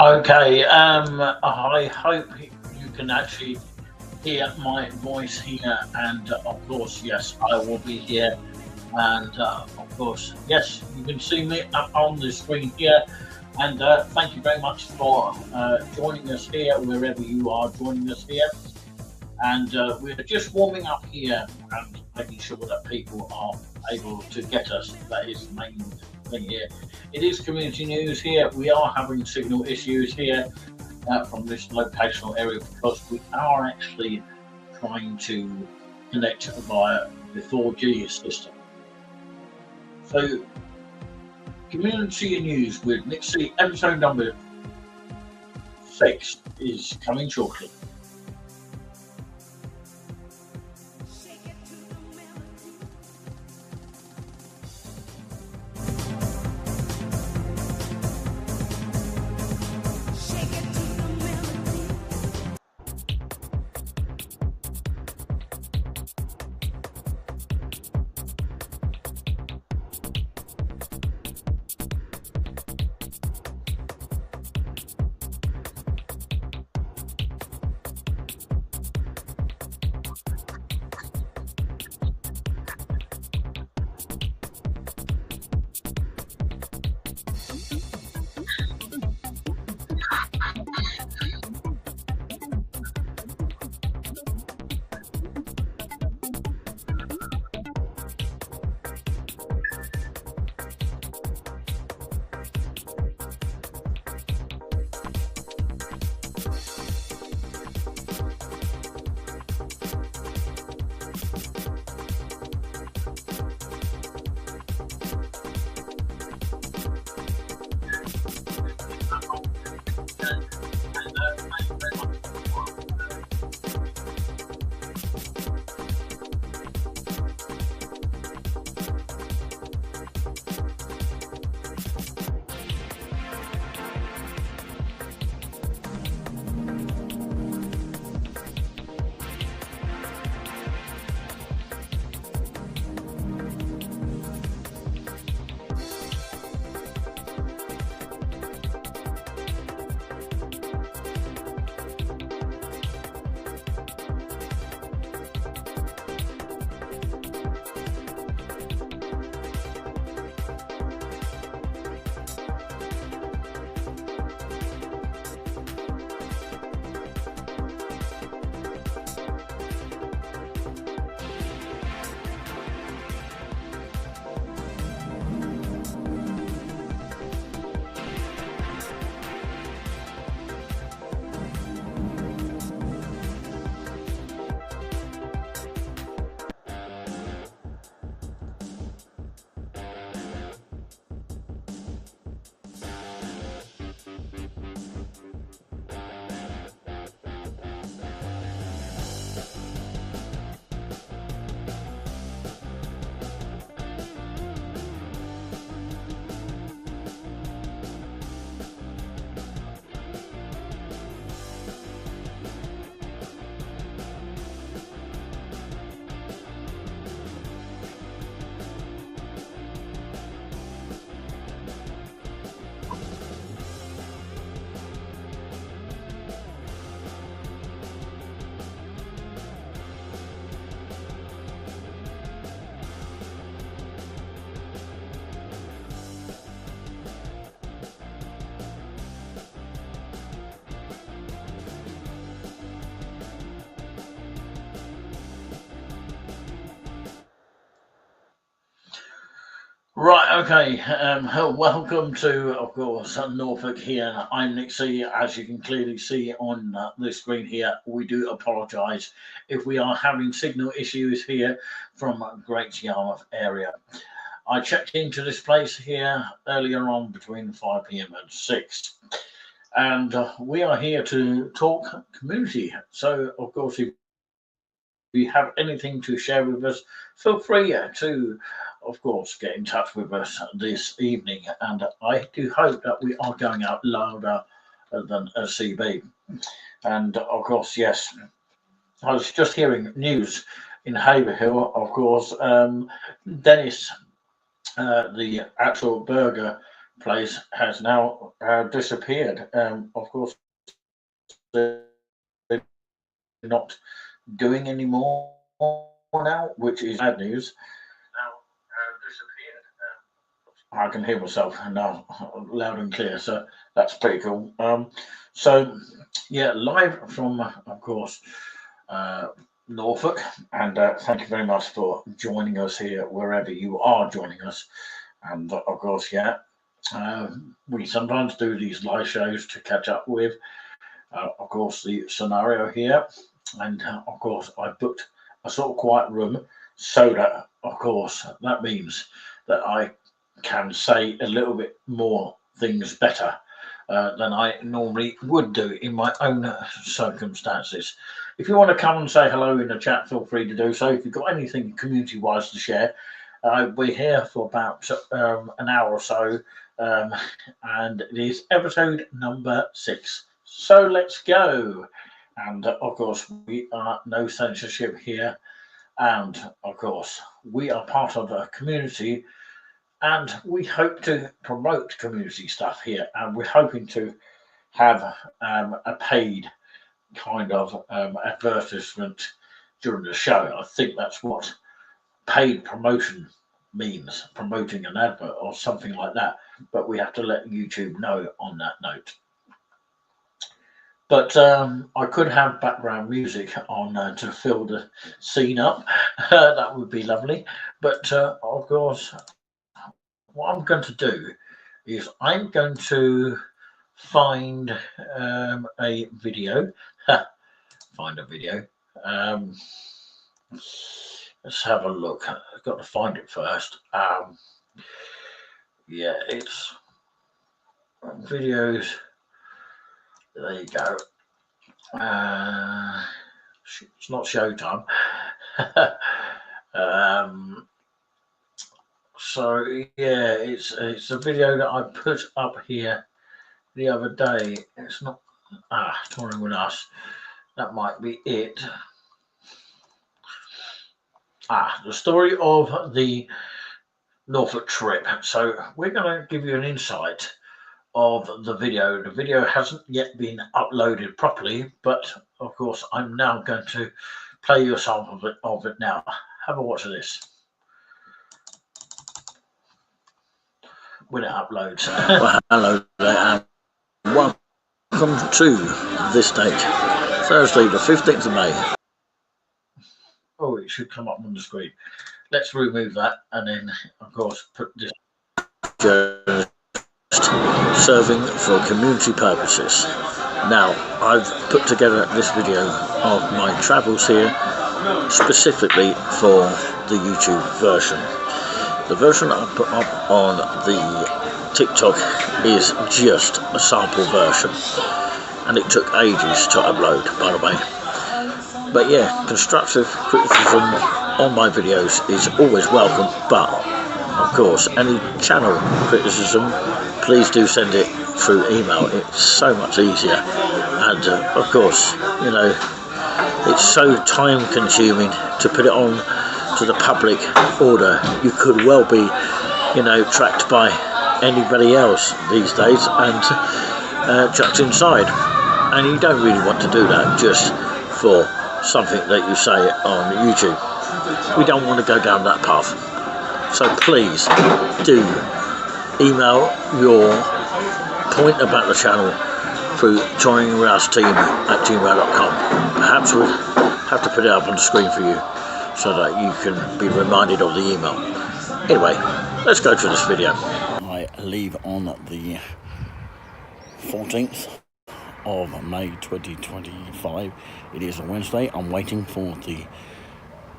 Okay, I hope you can actually hear my voice here, and of course, yes, I will be here, and of course, yes, you can see me up on the screen here, and thank you very much for joining us here, wherever you are joining us here, and we're just warming up here and making sure that people are able to get us. That is the main thing here. It is community news here. We are having signal issues here from this locational area because we are actually trying to connect via the 4G system. So, community news with Nixie, episode number 6 is coming shortly. Right, okay. Welcome to, of course, Norfolk here. I'm Nick C. As you can clearly see on the screen here, we do apologise if we are having signal issues here from Great Yarmouth area. I checked into this place here earlier on between 5 p.m. and 6. And we are here to talk community. So, of course, if you have anything to share with us, feel free to, of course, get in touch with us this evening. And I do hope that we are going out louder than a CB. And of course, yes, I was just hearing news in Haverhill, of course. Dennis, the actual burger place, has now disappeared. Of course, they're not doing any more now, which is bad news. Now disappeared. I can hear myself now loud and clear, so that's pretty cool. So yeah, live from, of course, Norfolk, and thank you very much for joining us here wherever you are joining us. And of course, yeah, we sometimes do these live shows to catch up with, of course, the scenario here. And of course, I booked a sort of quiet room so that, of course, that means that I can say a little bit more things better than I normally would do in my own circumstances. If you want to come and say hello in the chat, feel free to do so. If you've got anything community-wise to share, we're here for about an hour or so, and it is episode number 6. So let's go. And of course, we are no censorship here. And of course, we are part of a community, and we hope to promote community stuff here. And we're hoping to have a paid kind of advertisement during the show. I think that's what paid promotion means, promoting an advert or something like that. But we have to let YouTube know on that note. But I could have background music on to fill the scene up. That would be lovely. But of course, what I'm going to do is I'm going to find a video. Find a video. Let's have a look. I've got to find it first. Yeah, it's videos. There you go. It's not Showtime. So yeah, it's a video that I put up here the other day. It's not Touring with Us. That might be it. The story of the Norfolk trip. So we're going to give you an insight of the video. The video hasn't yet been uploaded properly, but of course I'm now going to play you a sample of it now. Have a watch of this when it uploads. Well, hello there, and welcome to this date, Thursday the 15th of May. Oh, it should come up on the screen. Let's remove that, and then of course put this serving for community purposes. Now, I've put together this video of my travels here specifically for the YouTube version. The version I put up on the TikTok is just a sample version, and it took ages to upload, by the way. But yeah, constructive criticism on my videos is always welcome, but of course, any channel criticism, please do send it through email. It's so much easier, and of course, you know, it's so time consuming to put it on to the public order. You could well be, you know, tracked by anybody else these days and chucked inside, and you don't really want to do that just for something that you say on YouTube. We don't want to go down that path. So please do email your point about the channel through touringwithousteam@gmail.com. Perhaps we'll have to put it up on the screen for you so that you can be reminded of the email. Anyway, let's go to this video. I leave on the 14th of May 2025. It is a Wednesday. I'm waiting for the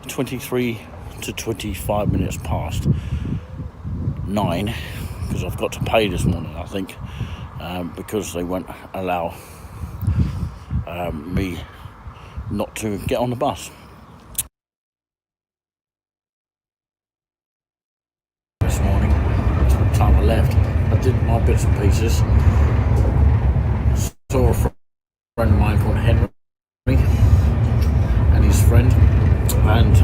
23 to 25 minutes past 9 because I've got to pay this morning, I think, because they won't allow me not to get on the bus. This morning, that's what time I left. I did my bits and pieces. Saw a friend of mine called Henry and his friend, and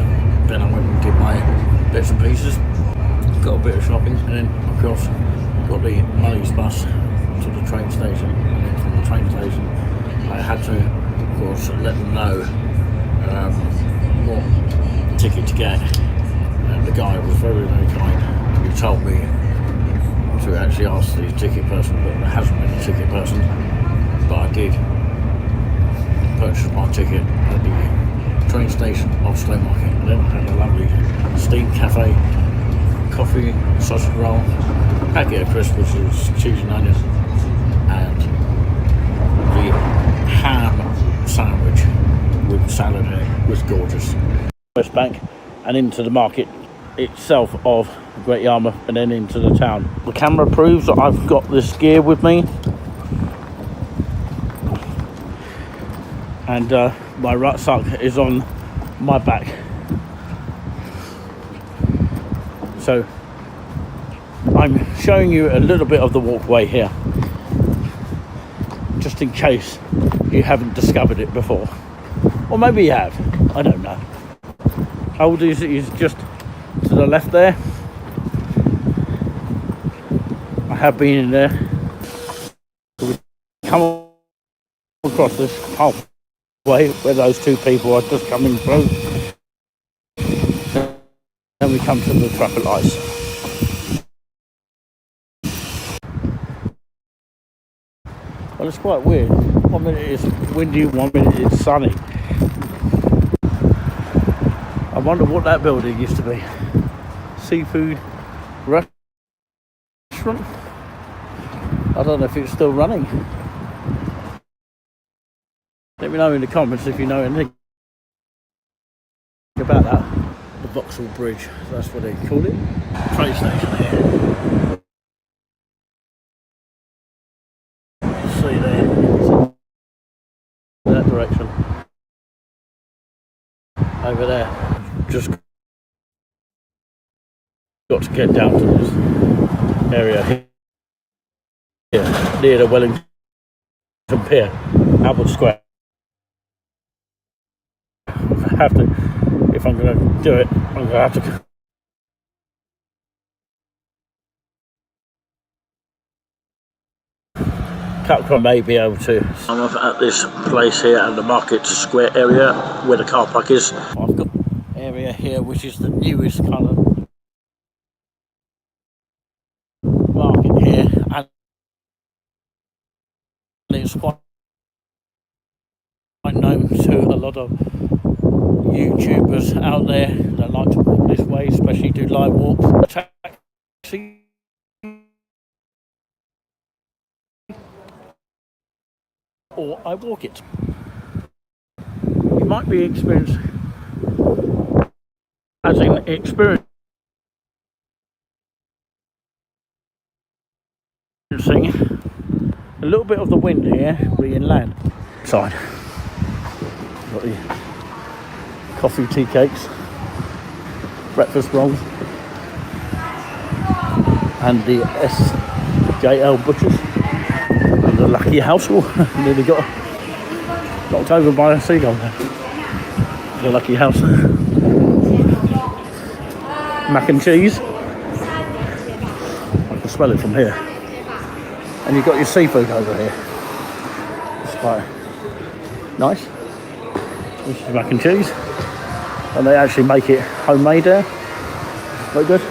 then I went and did my bits and pieces, got a bit of shopping, and then of course got the Mullies bus to the train station, and then from the train station I had to of course let them know what ticket to get, and the guy was very kind. He told me to actually ask the ticket person, but there hasn't been a ticket person, but I did purchase my ticket at the train station of Stowmarket, and then I had a lovely steamed cafe, coffee, sausage roll, packet of crisps, which is cheese and onion, and the ham sandwich with salad in it was gorgeous. West Bank and into the market itself of Great Yarmouth, and then into the town. The camera proves that I've got this gear with me, and my rucksack is on my back, so I'm showing you a little bit of the walkway here just in case you haven't discovered it before, or maybe you have, I don't know. Aldi's is just to the left there. I have been in there. We come across this pathway where those two people are just coming through. Then we come to the traffic lights. Well, it's quite weird. 1 minute it's windy, 1 minute it's sunny. I wonder what that building used to be. Seafood restaurant? I don't know if it's still running. Let me know in the comments if you know anything about that. The Vauxhall Bridge, that's what they call it. Train station here. See there, that direction. Over there. Just got to get down to this area here, near the Wellington Pier, Albert Square. I have to, if I'm going to do it, I'm going to have to cut. I may be able to. I'm at this place here at the Market Square area where the car park is. I've got area here which is the newest kind of market here, and it's quite known to a lot of YouTubers out there that like to walk this way, especially do live walks. Taxi or I walk it. You might be experiencing a little bit of the wind here, the inland side. Got the coffee, tea cakes, breakfast rolls, and the SJL Butchers, and the Lucky House. Nearly got knocked over by a seagull there. The Lucky House. Mac and cheese. I can smell it from here. And you've got your seafood over here. It's quite nice. This is mac and cheese. And they actually make it homemade there. Very good.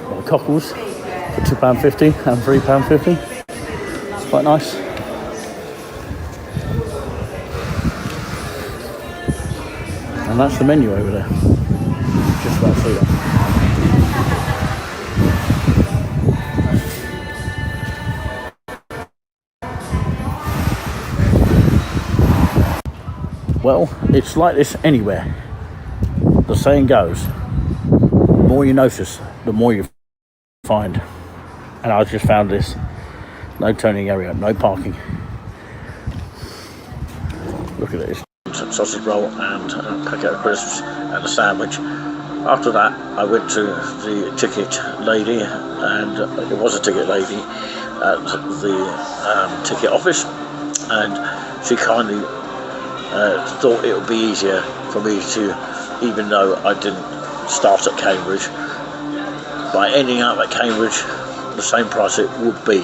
Got cockles for £2.50 and £3.50. It's quite nice. And that's the menu over there. Just about to see that. Well, it's like this anywhere. The saying goes, the more you notice, the more you find. And I just found this. No turning area, no parking. Look at this. Sausage roll and a packet of crisps and a sandwich. After that, I went to the ticket lady, and it was a ticket lady at the ticket office, and she kindly thought it would be easier for me to, even though I didn't start at Cambridge, by ending up at Cambridge, the same price it would be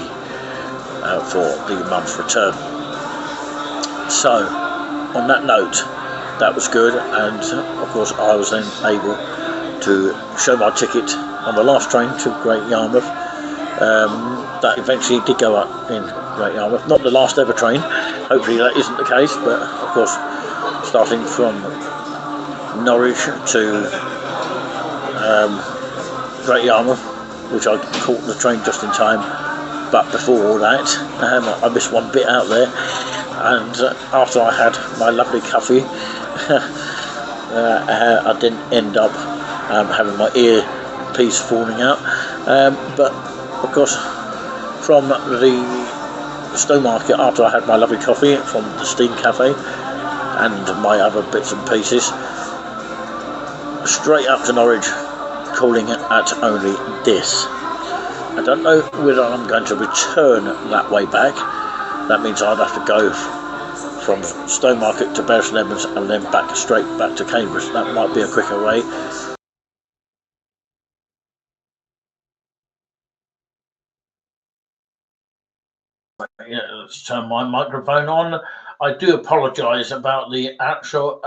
for the month's return. So, on that note, that was good, and of course I was then able to show my ticket on the last train to Great Yarmouth. That eventually did go up in Great Yarmouth, not the last ever train, hopefully that isn't the case, but of course starting from Norwich to Great Yarmouth, which I caught the train just in time, but before all that I missed one bit out there, and after I had my lovely coffee I didn't end up having my earpiece falling out, but of course from the Stowmarket, after I had my lovely coffee from the Steam Cafe and my other bits and pieces, straight up to Norwich, calling at only this. I don't know whether I'm going to return that way back. That means I'd have to go from Stowmarket to Bury St Edmunds and then straight back to Cambridge. That might be a quicker way. Yeah, let's turn my microphone on. I do apologise about the actual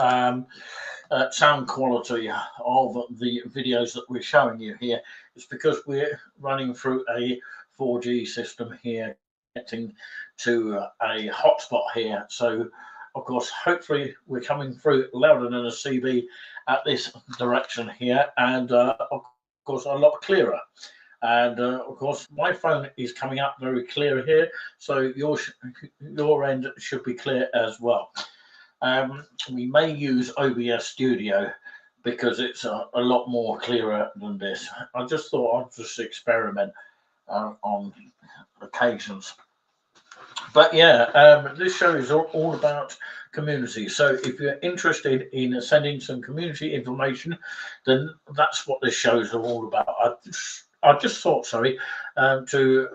sound quality of the videos that we're showing you here. It's because we're running through a 4G system here, connecting to a hotspot here. So, of course, hopefully we're coming through louder than a CB at this direction here, and of course a lot clearer. And of course my phone is coming up very clear here, so your end should be clear as well. We may use OBS Studio because it's a lot more clearer than this. I just thought I'd just experiment on occasions. But yeah, this show is all about community. So if you're interested in sending some community information, then that's what this show is all about. I just thought, to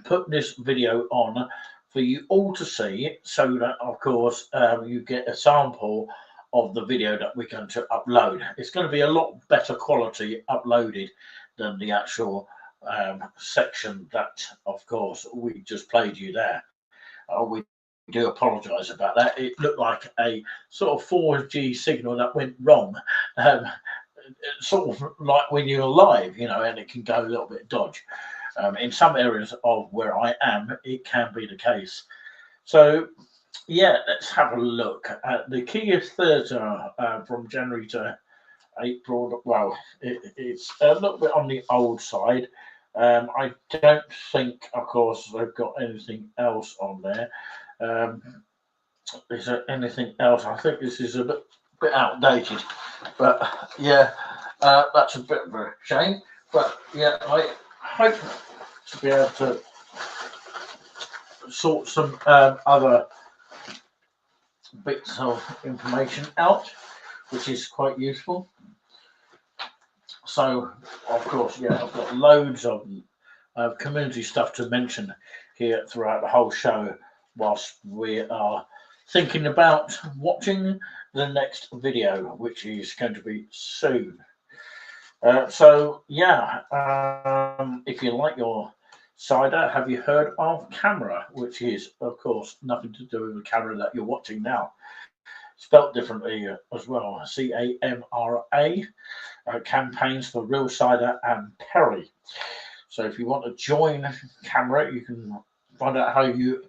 put this video on for you all to see, so that, of course, you get a sample of the video that we're going to upload. It's going to be a lot better quality uploaded than the actual section that, of course, we just played you there. We do apologise about that. It looked like a sort of 4G signal that went wrong. Sort of like when you're live, you know, and it can go a little bit dodge. In some areas of where I am, it can be the case. So, yeah, let's have a look at the Kia Theta from January to April. Well, it's a little bit on the old side. I don't think, of course, they've got anything else on there. Is there anything else? I think this is a bit outdated, but yeah, that's a bit of a shame. But yeah, I hope to be able to sort some other bits of information out, which is quite useful. So, of course, yeah, I've got loads of community stuff to mention here throughout the whole show, whilst we are thinking about watching the next video, which is going to be soon. So, yeah, if you like your cider, have you heard of Camera, which is, of course, nothing to do with the camera that you're watching now. Spelt differently as well, CAMRA, campaigns for Real Cider and Perry. So if you want to join Camera, you can find out how you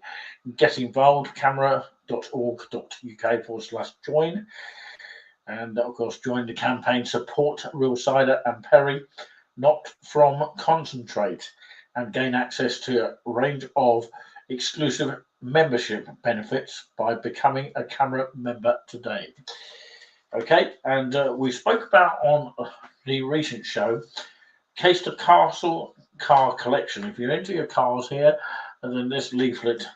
get involved, camera.org.uk/join. And of course, join the campaign, support Real Cider and Perry, not from concentrate, and gain access to a range of exclusive membership benefits by becoming a camera member today. Okay, and we spoke about on the recent show Caister Castle car collection. If you're into your cars here, and then this leaflet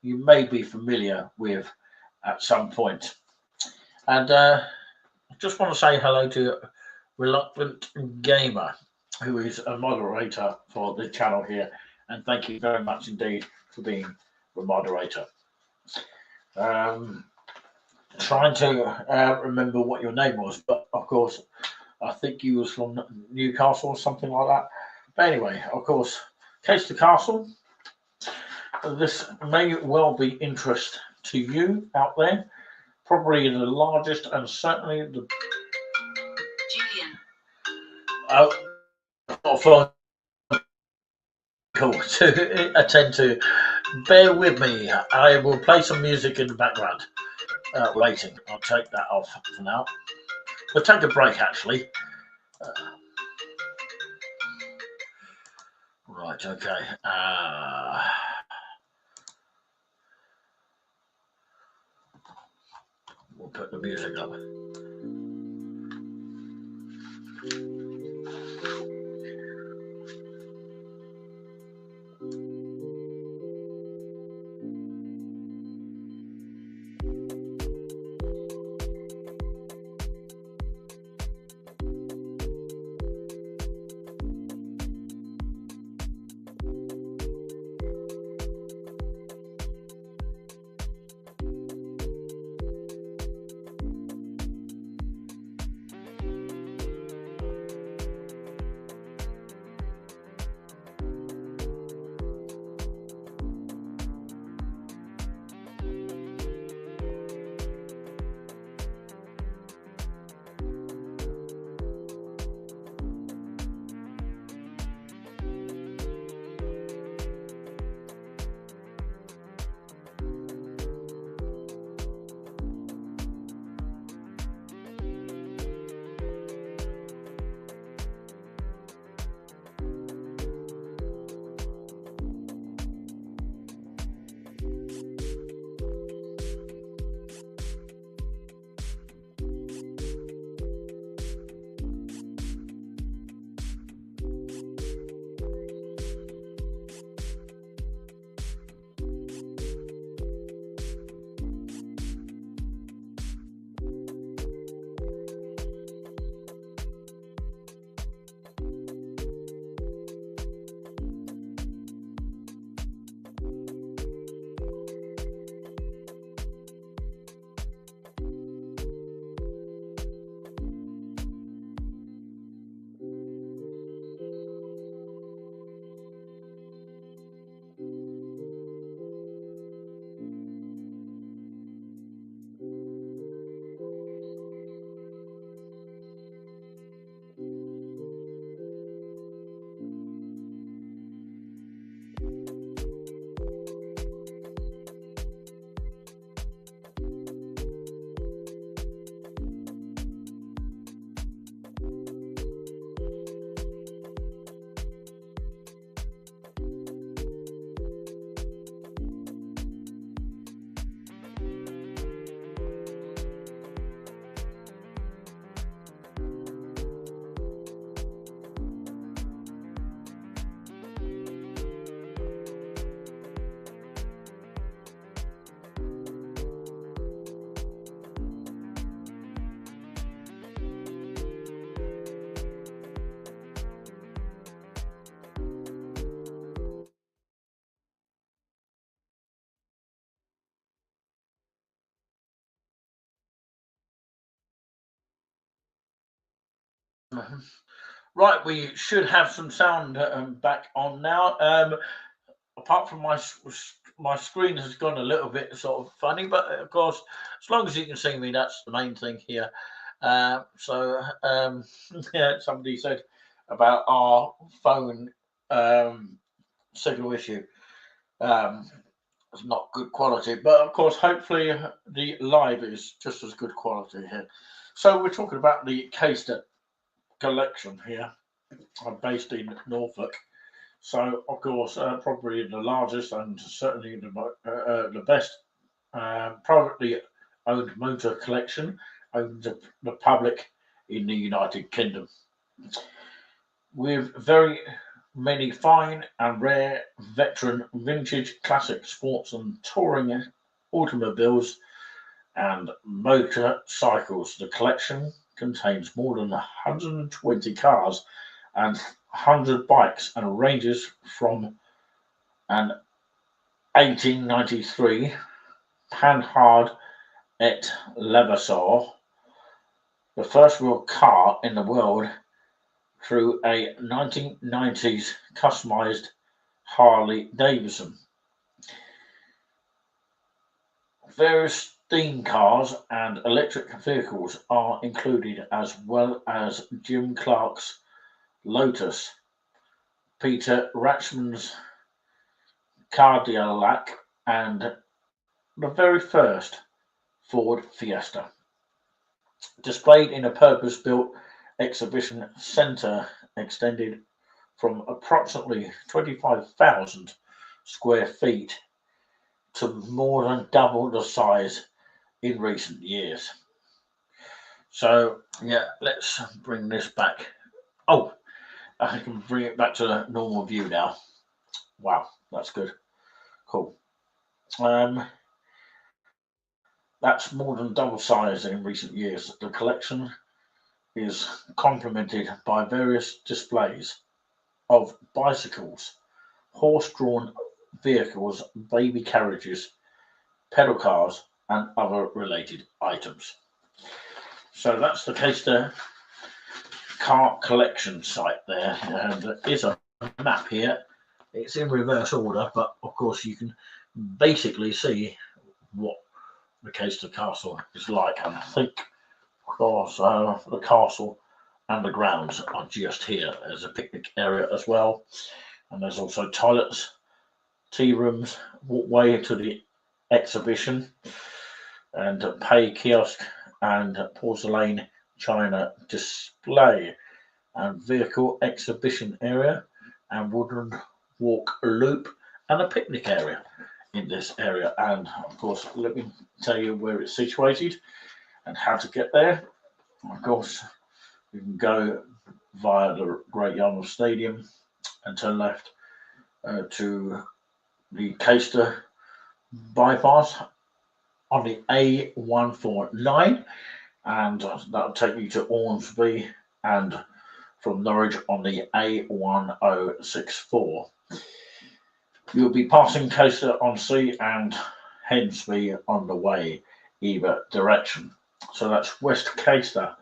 you may be familiar with at some point. And I just want to say hello to Reluctant Gamer, who is a moderator for the channel here, and thank you very much indeed for being the moderator. Trying to remember what your name was, but of course, I think you was from Newcastle or something like that. But anyway, of course, Caister Castle. This may well be interest to you out there. Probably the largest and certainly the. Julian. Cool to attend to. Bear with me. I will play some music in the background. Waiting. I'll take that off for now. We'll take a break actually. Right, okay. We'll put the music up. Right, we should have some sound back on now. Apart from my screen has gone a little bit sort of funny, but of course, as long as you can see me, that's the main thing here. Yeah, somebody said about our phone signal issue. It's not good quality, but of course, hopefully the live is just as good quality here. So we're talking about the Caister collection here. I'm based in Norfolk, So, of course, probably the largest and certainly the best privately owned motor collection owned to the public in the United Kingdom, with very many fine and rare veteran vintage classic sports and touring automobiles and motorcycles. The collection contains more than 120 cars and 100 bikes and ranges from an 1893 Panhard et Levasseur, the first real car in the world, through a 1990s customized Harley Davidson. Various steam cars and electric vehicles are included, as well as Jim Clark's Lotus, Peter Rachman's Cadillac, and the very first Ford Fiesta. Displayed in a purpose-built exhibition centre extended from approximately 25,000 square feet to more than double the size in recent years. So yeah, let's bring this back. Oh, I can bring it back to the normal view now. Wow, that's good. Cool. That's more than double size in recent years. The collection is complemented by various displays of bicycles, horse-drawn vehicles, baby carriages, pedal cars, and other related items. So that's the Caister car collection site there, and there is a map here. It's in reverse order, but of course you can basically see what the Caister Castle is like. And I think, of course, the castle and the grounds are just here. There's a picnic area as well, and there's also toilets, tea rooms, walkway to the exhibition, and a pay kiosk and porcelain china display, and vehicle exhibition area, and wooden walk loop, and a picnic area in this area. And of course, let me tell you where it's situated and how to get there. Of course, you can go via the Great Yarmouth Stadium and turn left to the Caister bypass on the A149, and that'll take you to Ormsby, and from Norwich on the A1064. You'll be passing Caister on Sea and Hensby on the way either direction. So that's West Caister,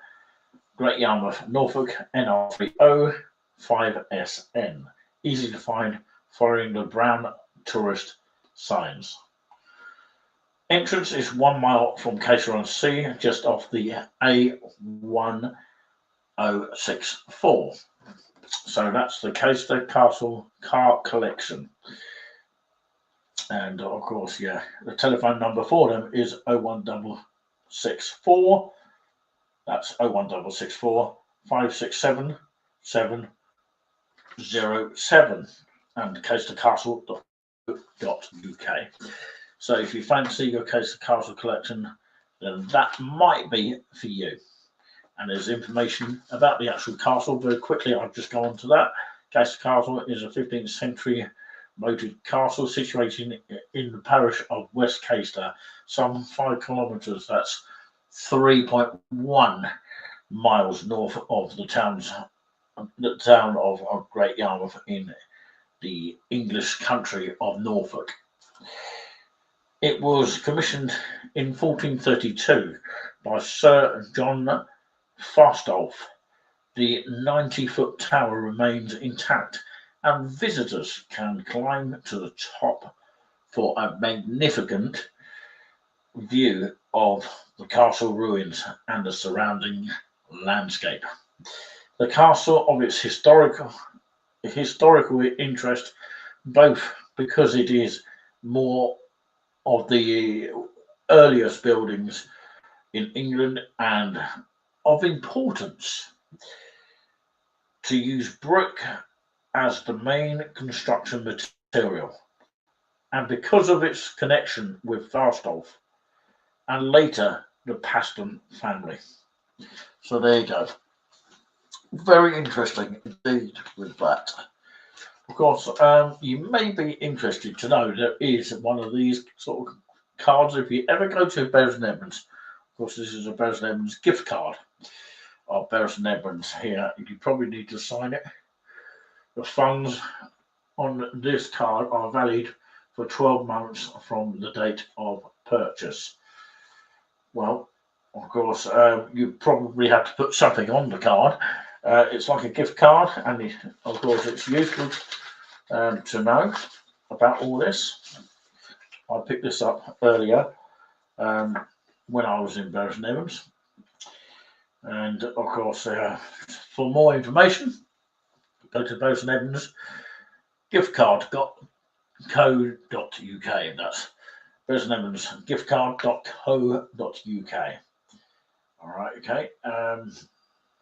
Great Yarmouth, Norfolk, NR30 5SN. Easy to find following the brown tourist signs. Entrance is 1 mile from Caister on Sea, just off the A1064. So that's the Caister Castle car collection. And of course, yeah, the telephone number for them is 01664. That's 01664 567 707, and caistercastle.co.uk. So if you fancy your Caister Castle collection, then that might be for you. And there's information about the actual castle. Very quickly, I'll just go on to that. Caister Castle is a 15th century moated castle situated in the parish of West Caister, some 5 kilometres, that's 3.1 miles north of the town of Great Yarmouth in the English country of Norfolk. It was commissioned in 1432 by Sir John Fastolf. The 90-foot tower remains intact, and visitors can climb to the top for a magnificent view of the castle ruins and the surrounding landscape. The castle, of its historical interest, both because it is more of the earliest buildings in England and of importance to use brick as the main construction material, and because of its connection with Fastolf and later the Paston family. So there you go. Very interesting indeed with that. Of course, you may be interested to know there is one of these sort of cards if you ever go to Beres and Edmonds. Of course, this is a Beres and Edmonds gift card of Beres and Edmonds here. You probably need to sign it. The funds on this card are valid for 12 months from the date of purchase. Well, of course, you probably have to put something on the card. It's like a gift card, and of course, it's useful to know about all this. I picked this up earlier when I was in Beres and Edmonds, and of course, for more information, go to Beres and Edmonds giftcard.co.uk. That's Beres and Edmonds giftcard.co.uk. All right, okay.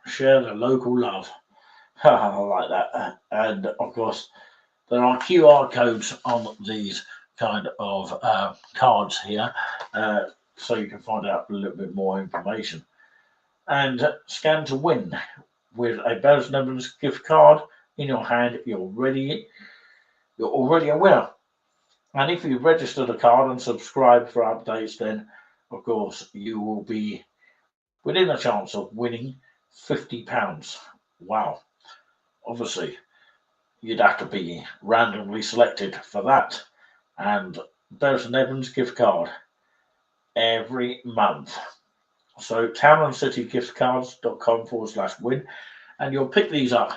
Share the local love. I like that. And of course, there are QR codes on these kind of cards here, so you can find out a little bit more information. And scan to win with a Beres and Edmonds gift card in your hand. You're already a winner. And if you register the card and subscribe for updates, then of course you will be within a chance of winning £50. Wow. Obviously, you'd have to be randomly selected for that. And Beres and Edmonds gift card every month. So townandcitygiftcards.com/win, and you'll pick these up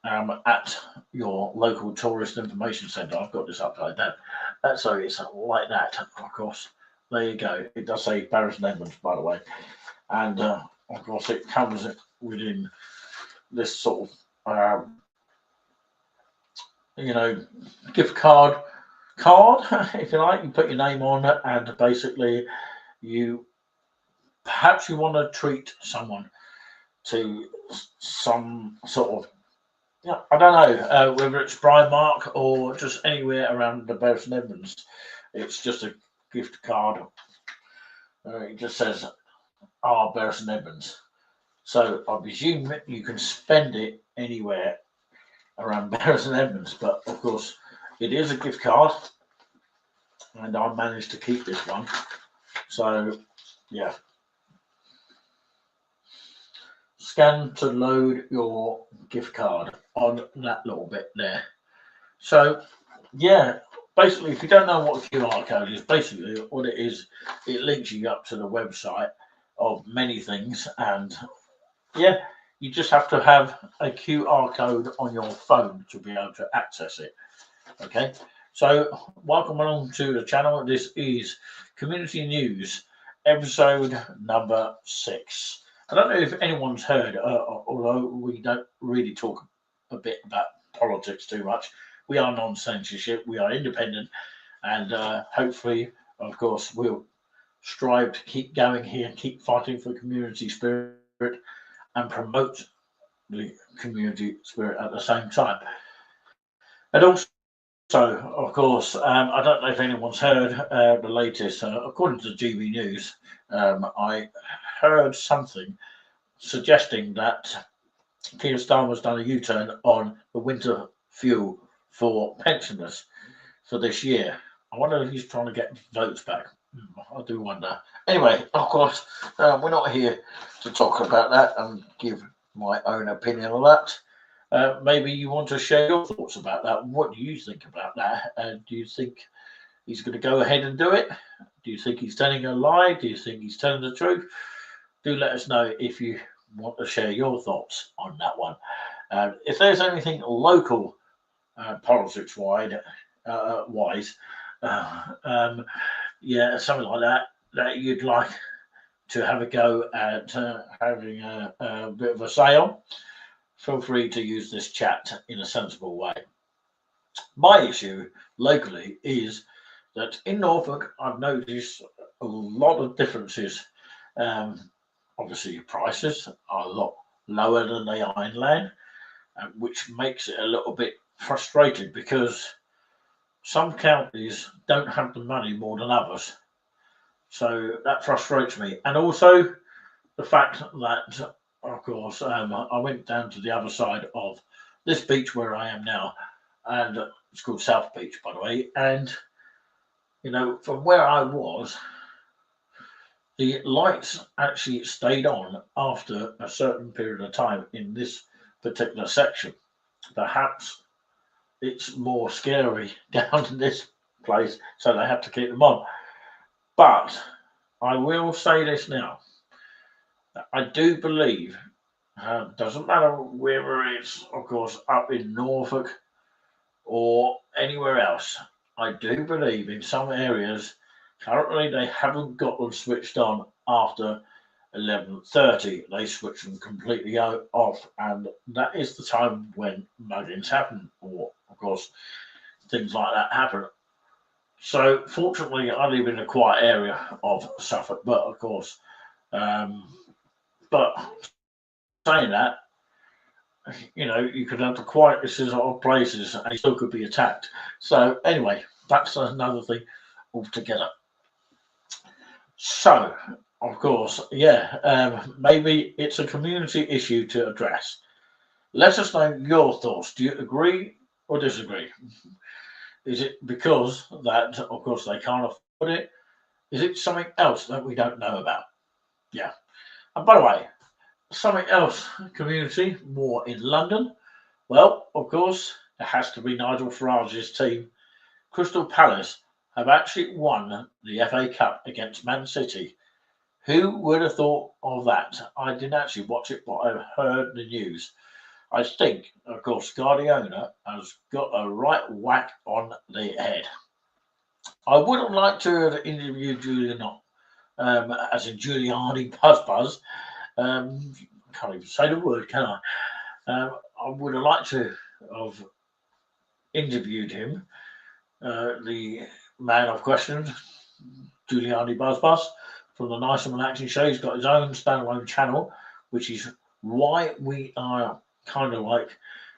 at your local tourist information centre. I've got this upside down. So it's like that, of course. There you go. It does say Beres and Edmonds, by the way. And of course, it comes within this sort of, gift card, if you like. You put your name on it, and basically, perhaps you want to treat someone to some sort of, I don't know, whether it's Primark or just anywhere around the Beres and Edmonds. It's just a gift card. It just says, Beres and Edmonds. So I presume you can spend it anywhere around Beres and Edmonds, but of course it is a gift card, and I managed to keep this one. So yeah, scan to load your gift card on that little bit there. So yeah, basically, if you don't know what a QR code is, basically what it is, it links you up to the website of many things, and yeah, you just have to have a QR code on your phone to be able to access it. Okay, so welcome along to the channel. This is Community News, episode number 6. I don't know if anyone's heard, although we don't really talk a bit about politics too much. We are non-censorship, we are independent, and hopefully, of course, we'll strive to keep going here, keep fighting for community spirit and promote the community spirit at the same time. And also, of course, I don't know if anyone's heard the latest, according to GB News, I heard something suggesting that Keir Starmer's done a U-turn on the winter fuel for pensioners for this year. I wonder if he's trying to get votes back. I do wonder. Anyway, of course, we're not here to talk about that and give my own opinion on that. Maybe you want to share your thoughts about that. What do you think about that? Do you think he's going to go ahead and do it? Do you think he's telling a lie? Do you think he's telling the truth? Do let us know if you want to share your thoughts on that one. If there's anything local politics-wise, yeah, something like that you'd like to have a go at having a bit of a say on, feel free to use this chat in a sensible way. My issue locally is that in Norfolk, I've noticed a lot of differences. Obviously, prices are a lot lower than they are inland. which makes it a little bit frustrated because some counties don't have the money more than others. So that frustrates me. And also the fact that, of course, I went down to the other side of this beach where I am now, and it's called South Beach, by the way. And, from where I was, the lights actually stayed on after a certain period of time in this particular section. Perhaps it's more scary down in this place, so they have to keep them on. But I will say this now. I do believe, doesn't matter whether it's, of course, up in Norfolk or anywhere else, I do believe in some areas currently they haven't got them switched on after 11:30. They switch them completely off, and that is the time when muggings happen, or of course things like that happen. So fortunately, I live in a quiet area of Suffolk, but of course, um, but saying that, you could have the quietest of places and you still could be attacked. So anyway, that's another thing altogether. So, of course, yeah, maybe it's a community issue to address. Let us know your thoughts. Do you agree or disagree? Is it because that, of course, they can't afford it? Is it something else that we don't know about? Yeah. And by the way, something else, community, more in London. Well, of course, it has to be Nigel Farage's team. Crystal Palace have actually won the FA Cup against Man City. Who would have thought of that? I didn't actually watch it, but I heard the news. I think, of course, Guardiola has got a right whack on the head. I would have liked to have interviewed Julian, as in Giuliani Buzz Buzz. Can't even say the word, can I? I would have liked to have interviewed him, the man I've questioned, Giuliani Buzz Buzz, from the Nice and Relaxing Show. He's got his own standalone channel, which is why we are kind of like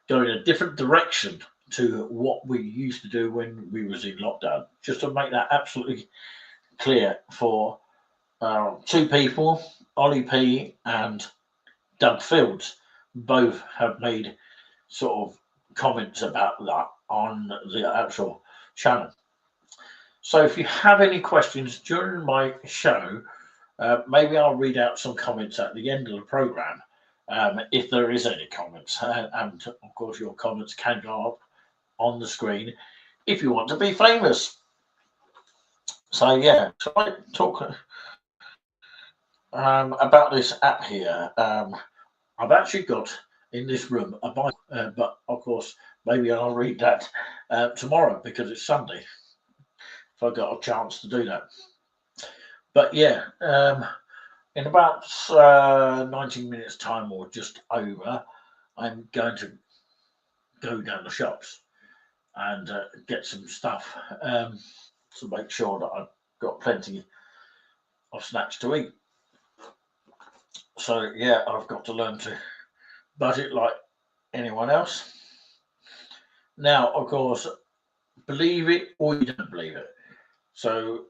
going a different direction to what we used to do when we was in lockdown. Just to make that absolutely clear for two people, Ollie P and Doug Fields, both have made sort of comments about that on the actual channel. So if you have any questions during my show, maybe I'll read out some comments at the end of the program, if there is any comments. And of course, your comments can go up on the screen if you want to be famous. So yeah, so I talk about this app here. I've actually got in this room a Bible, but of course, maybe I'll read that tomorrow because it's Sunday. If I got a chance to do that. But yeah, in about 19 minutes' time or just over, I'm going to go down the shops and get some stuff to make sure that I've got plenty of snacks to eat. So yeah, I've got to learn to budget like anyone else. Now, of course, believe it or you don't believe it. So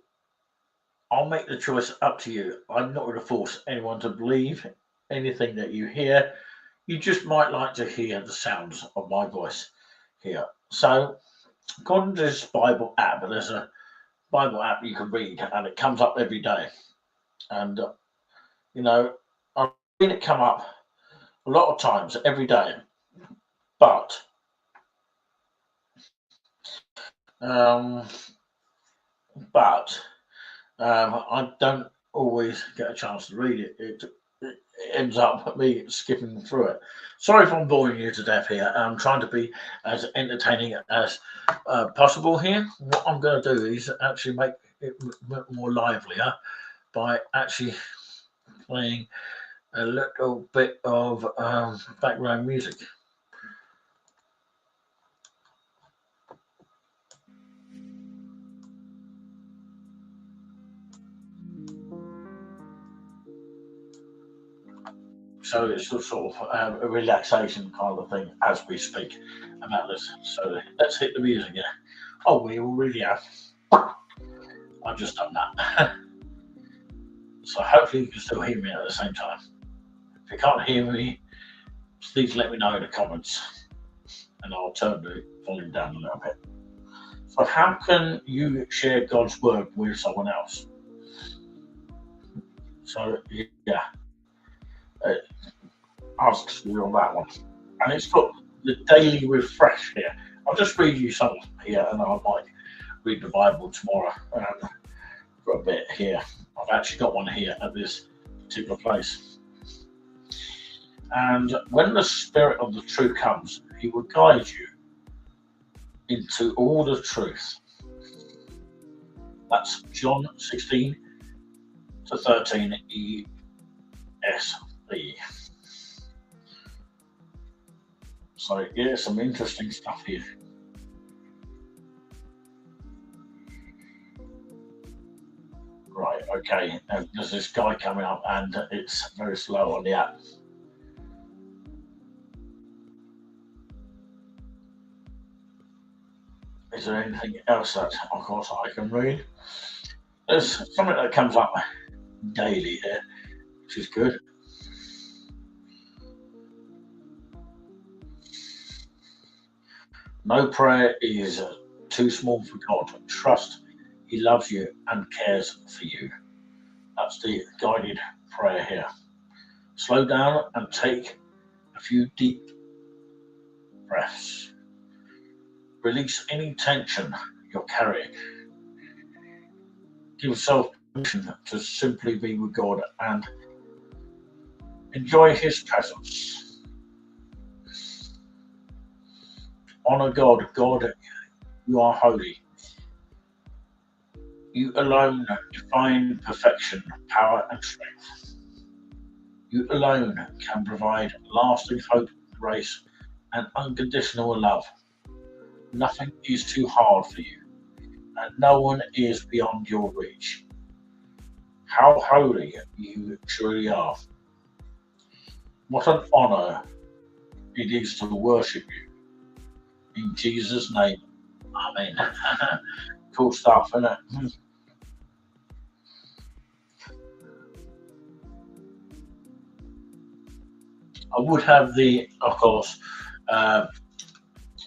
I'll make the choice up to you. I'm not going to force anyone to believe anything that you hear. You just might like to hear the sounds of my voice here. So, according to this Bible app, there's a Bible app you can read, and it comes up every day. And I've seen it come up a lot of times every day, but um, I don't always get a chance to read it. It ends up me skipping through it. Sorry if I'm boring you to death here. I'm trying to be as entertaining as possible here. What I'm going to do is actually make it more livelier by actually playing a little bit of background music. So it's a sort of a relaxation kind of thing as we speak about this. So let's hit the music again. Oh, we already have. I've just done that. So hopefully you can still hear me at the same time. If you can't hear me, please let me know in the comments and I'll turn the volume down a little bit. So how can you share God's word with someone else? So yeah, it asks you on that one. And it's got the daily refresh here. I'll just read you some here and I might read the Bible tomorrow for a bit here. I've actually got one here at this particular place. And when the Spirit of the truth comes, he will guide you into all the truth. That's John 16 to 13 ESV. So yeah, some interesting stuff here. Right, okay. There's this guy coming up and it's very slow on the app. Is there anything else that, of course, I can read? There's something that comes up daily here, which is good. No prayer is too small for God. Trust he loves you and cares for you. That's the guided prayer here. Slow down and take a few deep breaths. Release any tension you're carrying. Give yourself permission to simply be with God and enjoy his presence. Honor God. God, you are holy. You alone define perfection, power, and strength. You alone can provide lasting hope, grace, and unconditional love. Nothing is too hard for you, and no one is beyond your reach. How holy you truly are. What an honor it is to worship you. In Jesus' name, amen. Cool stuff, isn't it? I would have the, of course,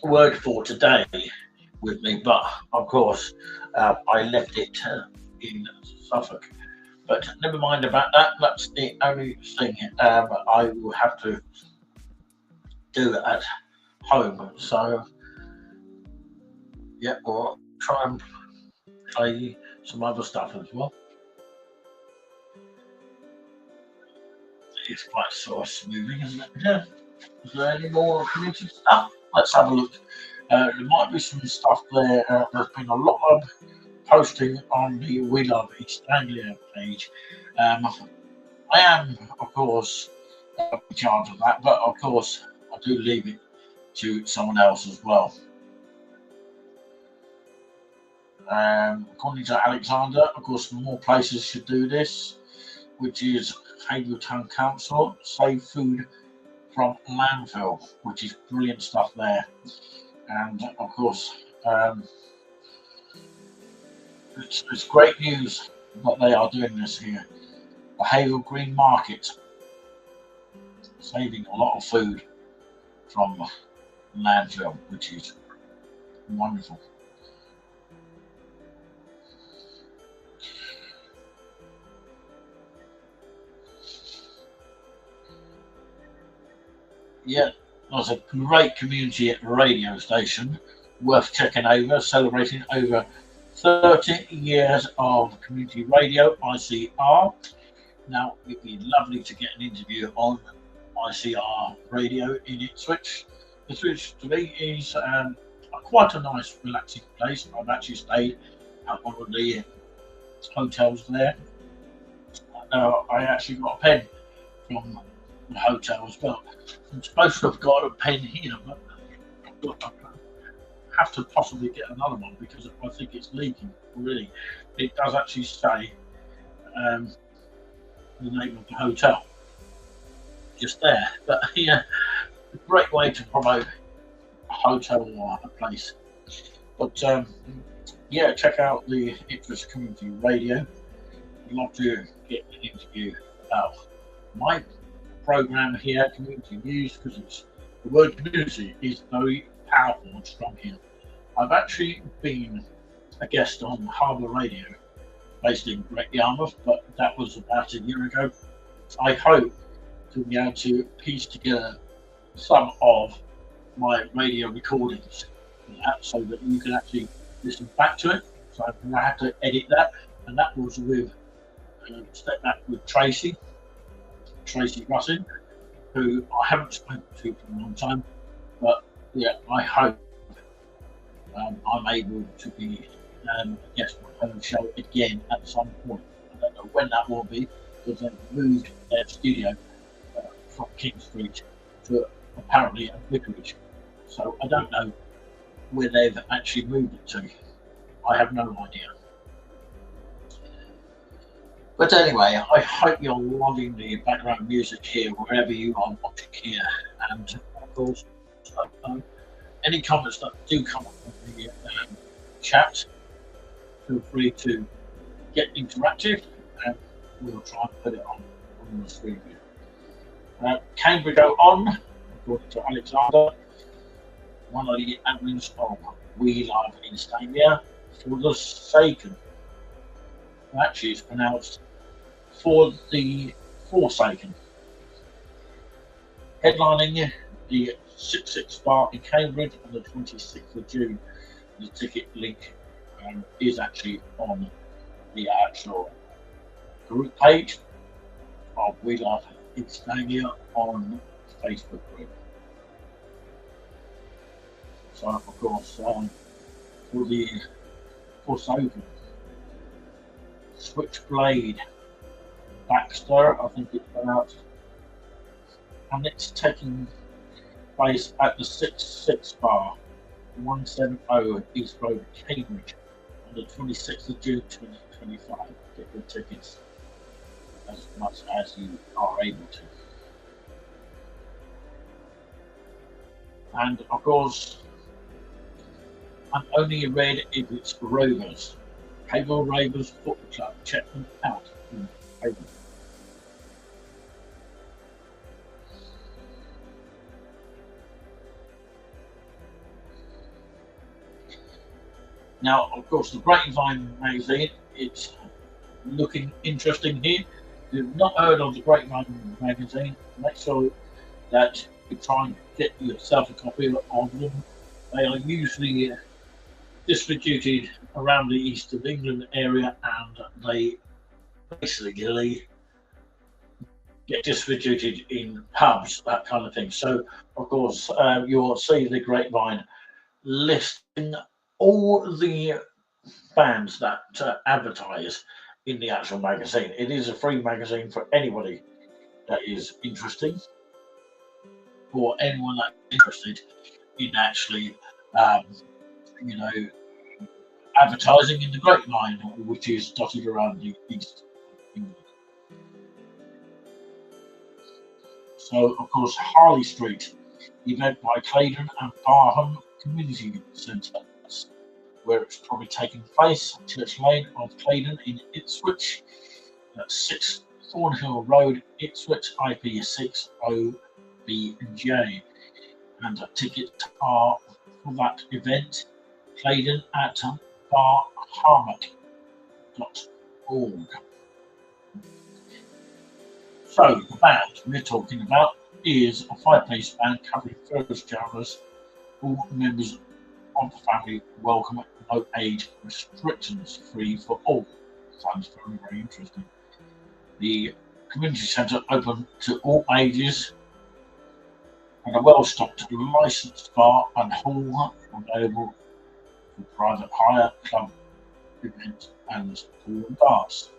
word for today with me, but of course I left it in Suffolk. But never mind about that. That's the only thing I will have to do at home. So yeah, we'll try and play some other stuff as well. It's quite sort of smoothing, isn't it? Yeah. Is there any more community stuff? Let's have a look. There might be some stuff there. There's been a lot of posting on the We Love East Anglia page. I am, of course, in charge of that, but of course, I do leave it to someone else as well. According to Alexander, of course, more places should do this, which is Haverhill Town Council, save food from landfill, which is brilliant stuff there. And of course, it's great news that they are doing this here. The Haverhill Green Market, saving a lot of food from landfill, which is wonderful. Yeah, there's a great community radio station worth checking over, celebrating over 30 years of community radio, ICR. Now, it'd be lovely to get an interview on ICR radio in Ipswich. Ipswich to me is quite a nice, relaxing place. I've actually stayed at one of the hotels there. I actually got a pen from the hotel as well. I'm supposed to have got a pen here, but I have to possibly get another one because I think it's leaking already. It does actually say the name of the hotel. just there. But yeah, a great way to promote a hotel or a place. But yeah, check out the Ipswich Community Radio. I'd love to get an interview about my program here, Community News, because it's the word community is very powerful and strong here. I've actually been a guest on Harbour Radio, based in Great Yarmouth, but that was about a year ago. I hope to be able to piece together some of my radio recordings so that you can actually listen back to it. So I had to edit that, and that was with Tracy Russin, who I haven't spoken to for a long time, but yeah, I hope I'm able to be a guest on her show again at some point. I don't know when that will be, because they've moved their studio from King Street to apparently a vicarage. So I don't know where they've actually moved it to. I have no idea. But anyway, I hope you're loving the background music here, wherever you are watching here. And of course, any comments that do come up in the chat, feel free to get interactive, and we'll try and put it on the screen here. Cambridge go on, according to Alexander, one of the admins of We Love Instamia, for the Forsaken. Actually, it's pronounced For the Forsaken. Headlining the 66 Bar in Cambridge on the 26th of June. The ticket link is actually on the actual group page of We Love Instamia on Facebook group. So, of course, for the Forsaken, Switchblade Baxter, I think it's pronounced, and it's taking place at the 66 Bar, 170 East Road, Cambridge, on the 26th of June 2025. Get your tickets as much as you are able to. And of course, I'm only red if it's Rovers. Haverhill Rovers Football Club. Check them out in Haverhill. Now, of course, the Grapevine magazine, it's looking interesting here. If you've not heard of the Grapevine magazine, make sure that you try and get yourself a copy of them. They are usually distributed around the east of England area, and they basically get distributed in pubs, that kind of thing. So, of course, you'll see the Grapevine listing all the bands that advertise in the actual magazine. It is a free magazine for anybody that is interested, or anyone that's interested in actually advertising in the Grapevine, which is dotted around the east of England. So, of course, Harley Street, event by Claydon and Barham Community Centre, where it's probably taking place, Church Lane of Claydon in Ipswich, 6 Thornhill Road, Ipswich, IP 60BJ. And tickets are for that event, Claydon at barharmonic.org. So, the band we're talking about is a 5-piece band covering first genres, all members of the family welcome, no age restrictions, free for all. Sounds very, very interesting. The community centre open to all ages, and a well-stocked licensed bar and hall available for private hire, club events, and pool and darts.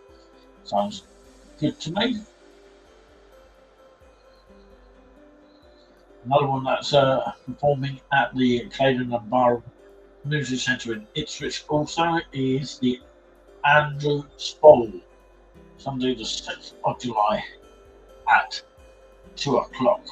Sounds good to me. Another one that's performing at the Claydon and Barham Community Centre in Ipswich also is the Andrew Spoll, Sunday the 6th of July at 2 o'clock.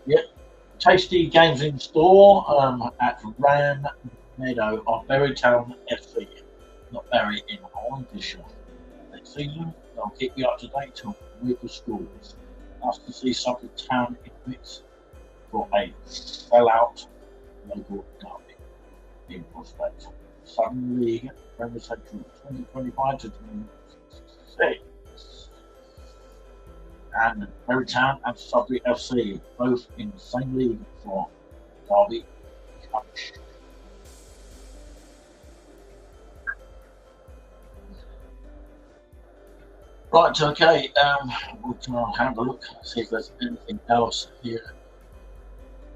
Yep, tasty games in store at Ram Meadow of Berrytown FC. Not Berry in Lancashire. Next season, they'll keep you up to date on local schools. Nice to see Suffolk Town in the mix for a sellout local derby in prospect. Southern League Premier Central 2025 to 26. And Berrytown and Sudbury FC, both in the same league for Derby Coach. Right, okay, we'll try and have a look, see if there's anything else here.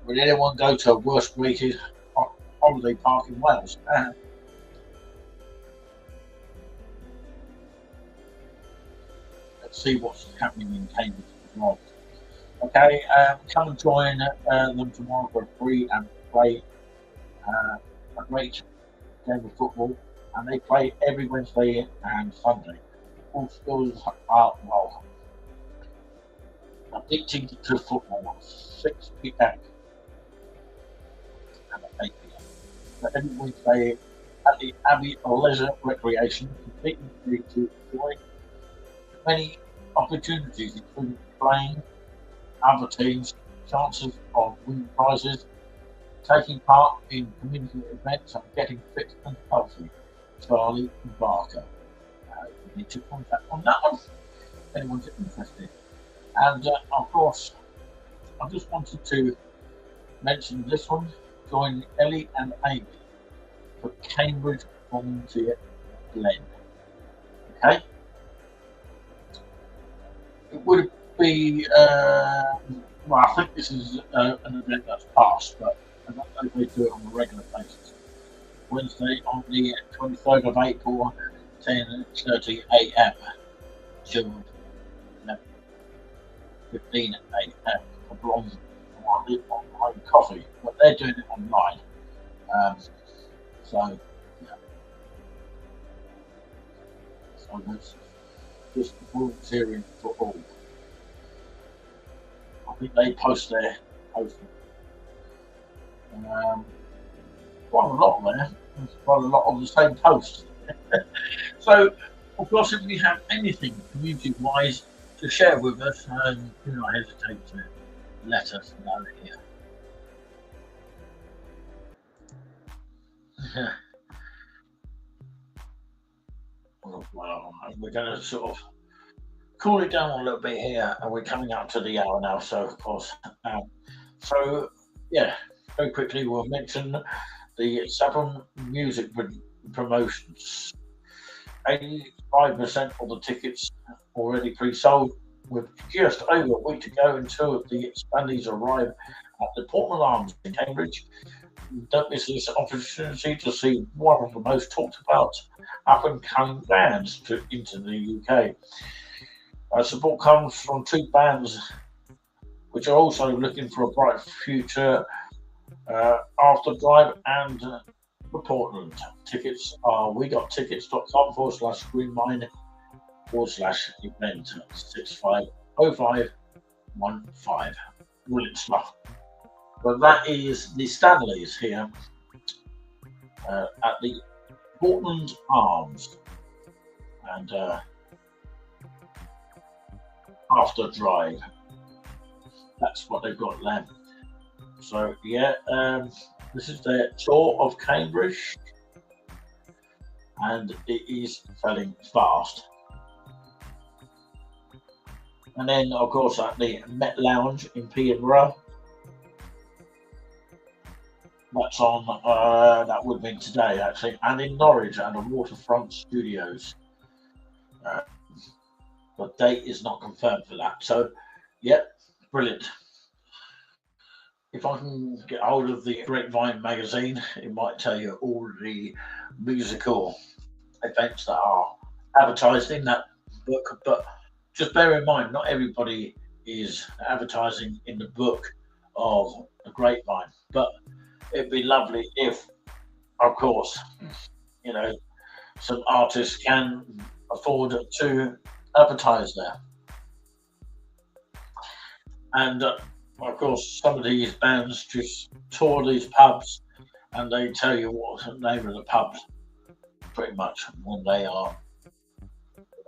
Would anyone go to a worst rated holiday park in Wales? Let's see what's happening in Cambridge as well. Okay, come and join them tomorrow for free and play a great game of football. And they play every Wednesday and Sunday. All schools are, well, addicted to football. 6 p.m. and 8 p.m. So every Wednesday at the Abbey Leisure Recreation, completely free to enjoy many opportunities, including playing other teams, chances of winning prizes, taking part in community events, and getting fit and healthy. Charlie Barker. You need to contact on that one if anyone's interested. And of course, I just wanted to mention this one. Join Ellie and Amy for Cambridge Volunteer Blend. Okay? It would be, well, I think this is an event that's passed, but I don't know if they do it on a regular basis. Wednesday on the 23rd of April, 10:30 a.m. to 11:15 a.m. for Blonde on coffee, but they're doing it online. So, yeah. So there's just volunteering for all. I think they post their posting. Quite a lot there. There's quite a lot of the same posts. So, of course, if you have anything community-wise to share with us, do not hesitate to let us know here. Well, we're going to sort of cool it down a little bit here, and we're coming up to the hour now. So, of course, so yeah, very quickly we'll mention the Saffron Music promotions. 85% of the tickets already pre-sold, with just over a week to go until the Spandies arrive at the Portland Arms in Cambridge. Don't miss this opportunity to see one of the most talked about up-and-coming bands into the UK. Support comes from 2 bands which are also looking for a bright future, After Drive and the Portland. Tickets are wegottickets.com/screenmine/event 650515. Brilliant stuff. But that is the Stanleys here at the Portland Arms and After Drive. That's what they've got there. So yeah, this is their tour of Cambridge, and it is selling fast. And then, of course, at the Met Lounge in Peterborough, that's on. That would have been today, actually, and in Norwich at the Waterfront Studios. The date is not confirmed for that. So, yeah, brilliant. If I can get hold of the Grapevine magazine, it might tell you all the musical events that are advertised in that book. But just bear in mind, not everybody is advertising in the book of a grapevine. But it'd be lovely if, of course, you know, some artists can afford to advertise there. And of course, some of these bands just tour these pubs and they tell you what the name of the pubs pretty much when they are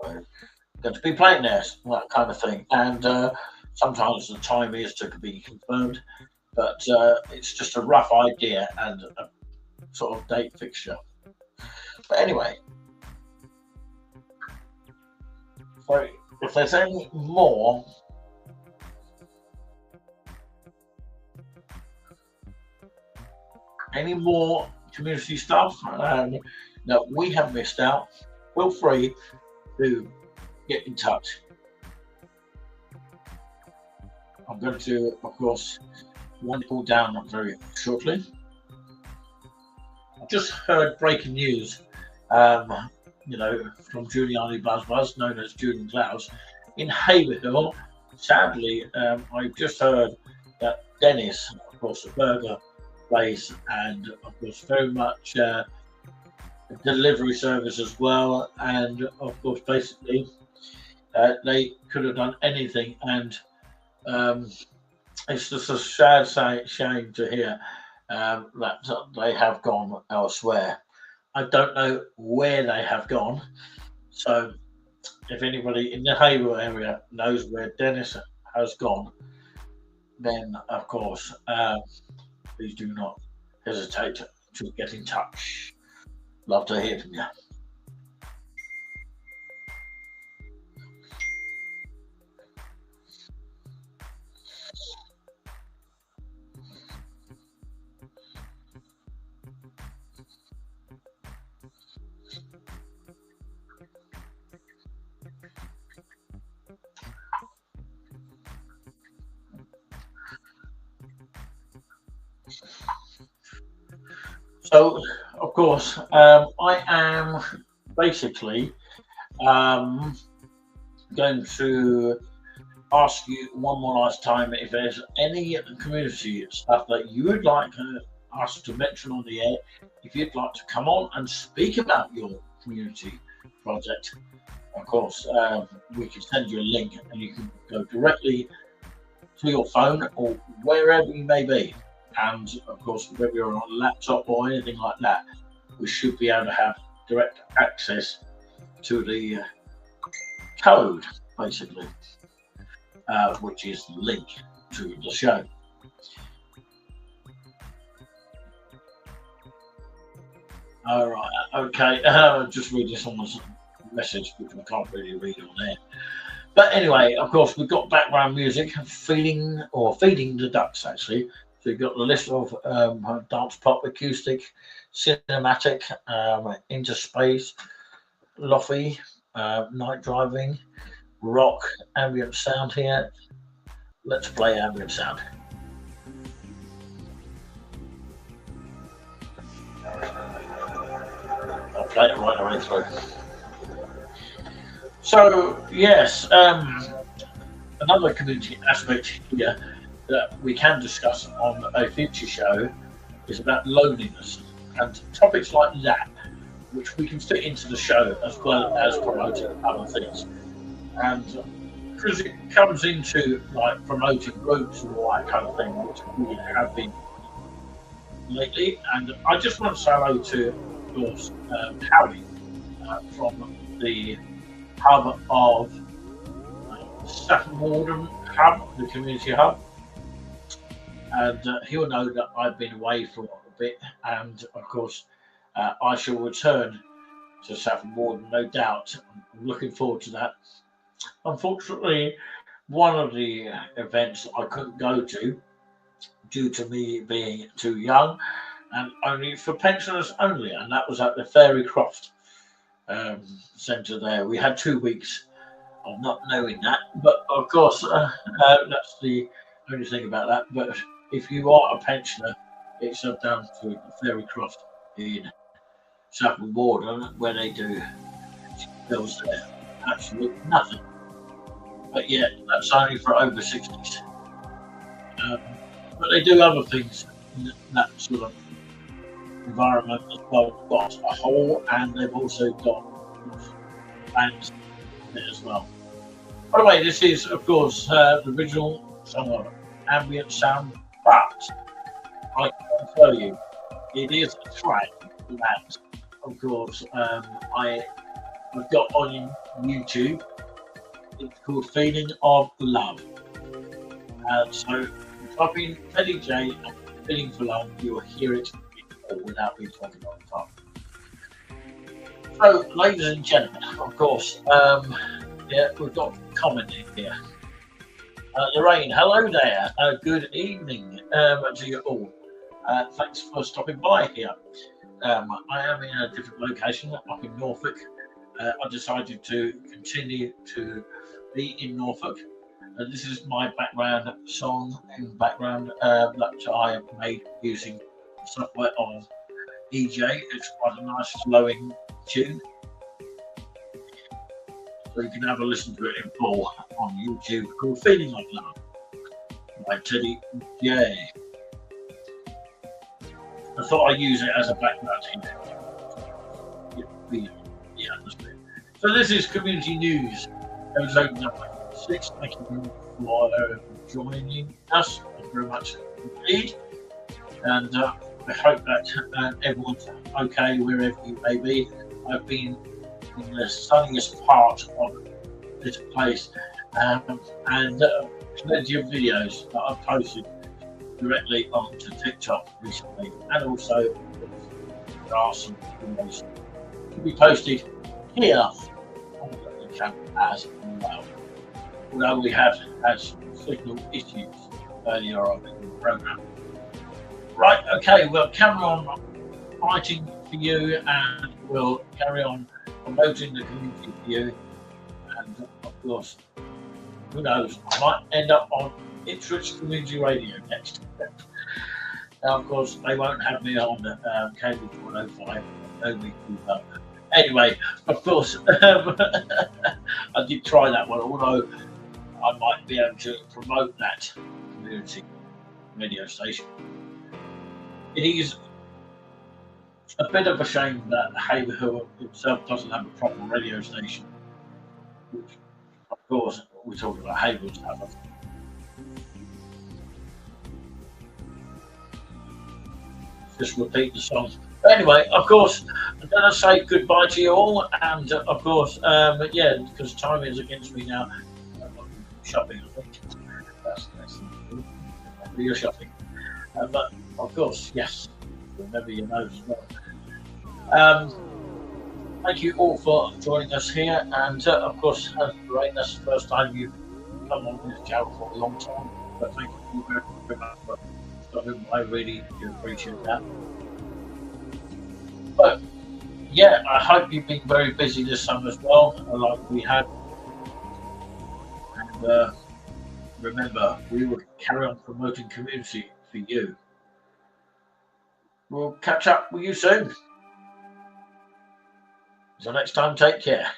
uh, going to be playing there, that kind of thing. And sometimes the time is to be confirmed, but it's just a rough idea and a sort of date fixture. But anyway, so if there's any more community stuff that we have missed out, feel free to get in touch. I'm going to, of course, wind it all down very shortly. I've just heard breaking news, from Giuliani Buzz, known as Julian Klaus, in Haverhill. Sadly, I've just heard that Dennis, of course, the burger place, and of course, very much delivery service as well, and of course, basically, they could have done anything, and it's just a sad shame to hear that they have gone elsewhere. I don't know where they have gone, so if anybody in the Haverhill area knows where Dennis has gone, then of course, please do not hesitate to get in touch. Love to hear from you. So, of course, I am basically going to ask you one more last time if there's any community stuff that you would like us to mention on the air. If you'd like to come on and speak about your community project, of course, we can send you a link and you can go directly to your phone or wherever you may be. And of course, whether you're on a laptop or anything like that, we should be able to have direct access to the code, basically, which is the link to the show. All right, okay. Just reading someone's message, which I can't really read on there. But anyway, of course, we've got background music, feeding the ducks, actually. So you've got the list of dance pop, acoustic, cinematic, into space, lofi, night driving, rock, ambient sound here. Let's play ambient sound. I'll play it right away through. So yes, another community aspect here that we can discuss on a future show is about loneliness and topics like that, which we can fit into the show as well as promoting other things. And because it comes into like promoting groups and all that kind of thing, which we have been lately. And I just want to say hello to, of course, Harry from the hub of Saffron Walden Hub, the community hub. And he'll know that I've been away for a bit, and of course, I shall return to Saffron Walden, no doubt. I'm looking forward to that. Unfortunately, one of the events I couldn't go to due to me being too young and only for pensioners only, and that was at the Fairy Croft Centre there. We had 2 weeks of not knowing that, but of course, that's the only thing about that. But if you are a pensioner, it's down to Fairy Croft in Saffron Walden, where they do bills there. Absolutely nothing. But yeah, that's only for over 60s. But they do other things in that sort of environment as well. They've got a hall, and they've also got bands in it as well. By the way, this is, of course, the original song of ambient sound, but I can tell you, it is a track that, of course, I've got on YouTube. It's called Feeling of Love. So type in Teddy J and Feeling for Love, you'll hear it without me talking on the top. So, ladies and gentlemen, of course, yeah, we've got a comment in here. Lorraine, hello there. Good evening to you all. Thanks for stopping by here. I am in a different location up in Norfolk. I decided to continue to be in Norfolk. This is my background song and background that I have made using software of EJ. It's quite a nice flowing tune. So you can have a listen to it in full on YouTube, called Feeling Like Love by Teddy J. I thought I'd use it as a background here. Yeah, so this is Community News, episode number 6. Thank you for joining us. Thank you very much indeed. And I hope that everyone's okay wherever you may be. I've been in the sunniest part of this place, and plenty of videos that I've posted directly onto TikTok recently, and also there are some videos to be posted here on the channel as well. Although we have had signal issues earlier on in the program. Right, okay, we'll carry on fighting for you, and we'll carry on promoting the community for you. And of course, who knows, I might end up on Ipswich Community Radio next. Now, of course, they won't have me on Cambridge 105, only Cooper. Anyway, of course, I did try that one, although I might be able to promote that community radio station. It is a bit of a shame that Haverhill itself doesn't have a proper radio station, which, of course, we're talking about Haverhill stuff. Just repeat the song. But anyway, of course, I'm going to say goodbye to you all, and of course, yeah, because time is against me now. I'm shopping, I think. That's your shopping. But of course, yes, remember your nose as well. Thank you all for joining us here, and of course, Lorraine, that's the first time you've come on this channel for a long time. But thank you very much for stopping. I really do appreciate that. But yeah, I hope you've been very busy this summer as well, like we had. And remember, we will carry on promoting community for you. We'll catch up with you soon. Until next time, take care.